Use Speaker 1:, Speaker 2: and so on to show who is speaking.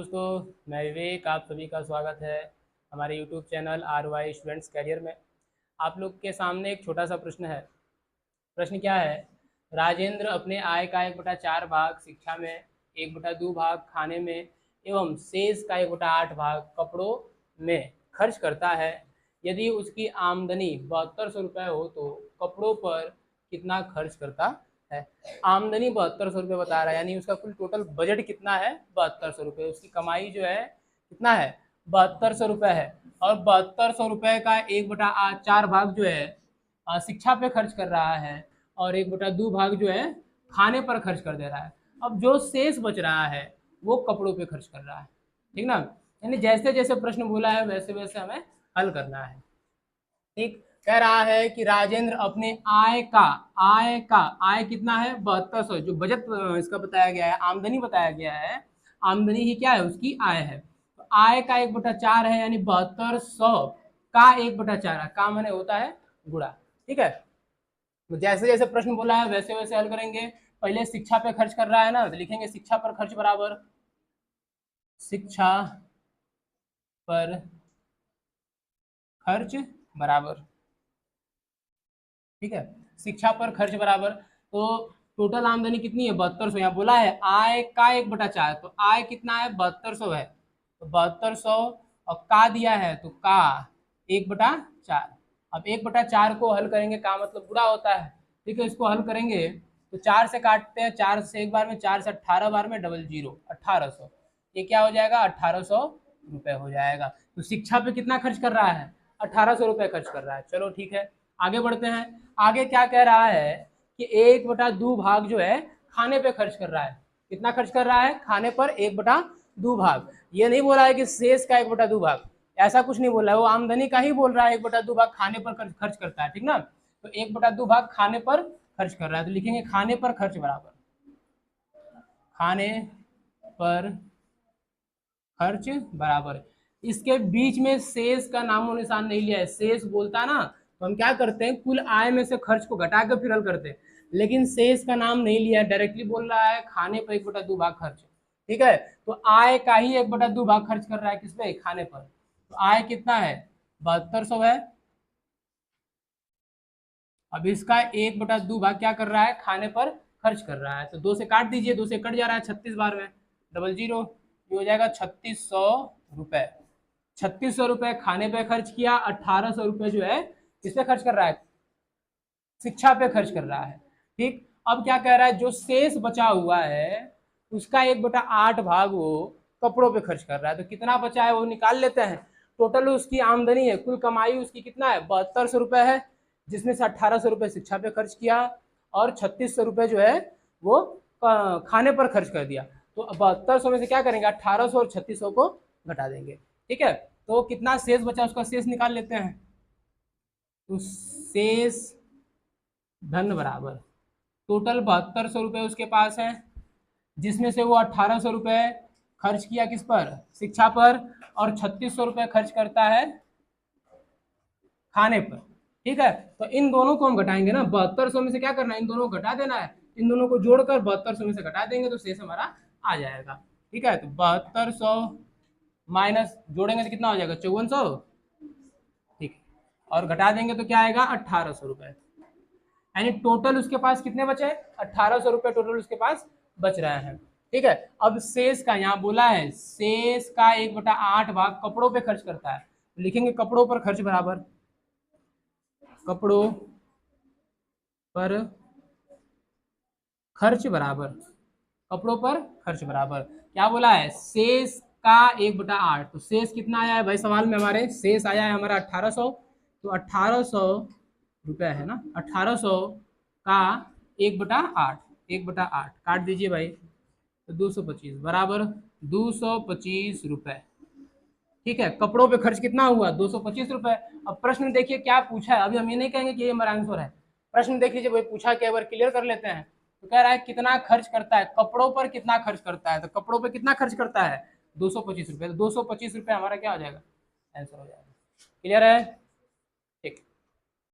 Speaker 1: दोस्तों, मैं विवेक, आप सभी का स्वागत है हमारे YouTube channel RY students career में। आप लोग के सामने एक छोटा सा प्रश्न है। प्रश्न क्या है? राजेंद्र अपने आय का 1/4 भाग शिक्षा में, 1/2 भाग खाने में एवं शेष का 1/8 भाग कपड़ों में खर्च करता है। यदि उसकी आमदनी 7200 रुपये हो तो कपड़ों पर कितना खर्च करता है? आमदनी 7200 रुपये बता रहा है, यानी उसका कुल टोटल बजट कितना है? 7200 रुपये। उसकी कमाई जो है कितना है? 7200 रुपये है। और 7200 रुपये का 1/4 भाग जो है शिक्षा पे खर्च कर रहा है और 1/2 भाग जो है खाने पर खर्च कर दे रहा है। अब जो शेष बच रहा है वो कपड़ों पे खर्च कर रहा है। ठीक ना? यानी जैसे जैसे प्रश्न बोला है वैसे वैसे हमें हल करना है। ठीक, कह रहा है कि राजेंद्र अपने आय कितना है? 7200। जो बजट इसका बताया गया है, आमदनी बताया गया है, आमदनी ही क्या है? उसकी आय है। तो आय का 1/4 है, यानी 7200 का 1/4 का मैंने होता है गुणा। ठीक है, तो जैसे जैसे प्रश्न बोला है वैसे वैसे हल करेंगे। पहले शिक्षा पे खर्च कर रहा है ना, तो लिखेंगे शिक्षा पर खर्च बराबर शिक्षा पर खर्च बराबर। ठीक है, शिक्षा पर खर्च बराबर। तो टोटल आमदनी कितनी है? 7200। यहाँ बोला है आय का 1/4, तो आय कितना है? 7200 है। तो 7200 और का दिया है तो का 1/4। अब 1/4 को हल करेंगे, का मतलब गुणा होता है। ठीक है, इसको हल करेंगे तो 4 से काटते हैं, 4 से एक बार में, 4 से 18 बार में, 00 1800। ये क्या हो जाएगा? 1800 रुपये हो जाएगा। तो शिक्षा पे कितना खर्च कर रहा है? 1800 रुपये खर्च कर रहा है। चलो ठीक है, आगे बढ़ते हैं। आगे क्या कह रहा है कि 1/2 भाग जो है खाने पे खर्च कर रहा है। कितना खर्च कर रहा है? खाने पर 1/2 भाग। ये नहीं बोला है कि शेष का 1/2 भाग, ऐसा कुछ नहीं बोला है। वो आमदनी का ही बोल रहा है 1/2 भाग खाने पर खर्च करता है। ठीक ना? तो 1/2 भाग खाने पर खर्च कर रहा है, तो लिखेंगे खाने पर खर्च बराबर खाने पर खर्च बराबर। इसके बीच में शेष का नामो निशान नहीं लिया है। शेष बोलता ना तो हम क्या करते हैं, कुल आय में से खर्च को घटा के फिर हल करते हैं, लेकिन शेष का नाम नहीं लिया, डायरेक्टली बोल रहा है खाने पर 1/2 भाग खर्च। ठीक है, तो आय का ही 1/2 भाग खर्च कर रहा है किस पे? खाने पर। तो आय कितना है? 7200 है। अब इसका 1/2 भाग क्या कर रहा है? खाने पर खर्च कर रहा है। तो 2 से काट दीजिए, 2 से कट जा रहा है 36 बार में, 00। ये हो जाएगा 3600 रुपये। 3600 रुपये खाने पे खर्च किया, 1800 रुपये जो है किस पे खर्च कर रहा है? शिक्षा पे खर्च कर रहा है। ठीक, अब क्या कह रहा है? जो शेष बचा हुआ है उसका 1/8 भाग वो कपड़ों पे खर्च कर रहा है। तो कितना बचा है वो निकाल लेते हैं। टोटल उसकी आमदनी है, कुल कमाई उसकी कितना है? 7200 रुपये है, जिसमें से 1800 रुपये शिक्षा पे खर्च किया और 3600 रुपये जो है वो खाने पर खर्च कर दिया। तो 7200 में से क्या करेंगे? 1800 और 3600 को घटा देंगे। ठीक है, तो कितना शेष बचा उसका शेष निकाल लेते हैं। तो शेष धन बराबर टोटल 7200 रुपये उसके पास है, जिसमें से वो 1800 रुपये खर्च किया किस पर? शिक्षा पर, और 3600 रुपये खर्च करता है खाने पर। ठीक है, तो इन दोनों को हम घटाएंगे ना, 7200 में से क्या करना है? इन दोनों को घटा देना है। इन दोनों को जोड़कर 7200 में से घटा देंगे तो शेष हमारा आ जाएगा। ठीक है, तो 7200 माइनस जोड़ेंगे तो कितना हो जाएगा? 5400। ठीक है, और घटा देंगे तो क्या आएगा? 1800 रुपये। यानी टोटल उसके पास कितने बचे? 1800 रुपये टोटल उसके पास बच रहे हैं। ठीक है, अब शेष का यहाँ बोला है शेष का 1/8 भाग कपड़ों पे खर्च करता है, लिखेंगे कपड़ों पर खर्च बराबर कपड़ों पर खर्च बराबर कपड़ों पर खर्च बराबर। क्या बोला है? शेष का 1/8। तो शेष कितना आया है भाई? सवाल में हमारे शेष आया है हमारा 1800। तो 1800 रुपये है ना, 1800 का 1/8, 1/8 काट दीजिए भाई, तो 225 बराबर 225 रुपये। ठीक है, कपड़ों पे खर्च कितना हुआ? 225 रुपये। अब प्रश्न देखिए क्या पूछा है, अभी हम ये नहीं कहेंगे कि ये हमारा आंसर है। प्रश्न देख लीजिए भाई, पूछा क्या, बार क्लियर कर लेते हैं। तो कह रहा है कितना खर्च करता है कपड़ों पर, कितना खर्च करता है? तो कपड़ों पर कितना खर्च करता है? 225 रुपये। तो 225 रुपये हमारा क्या हो जाएगा? आंसर हो जाएगा। क्लियर है?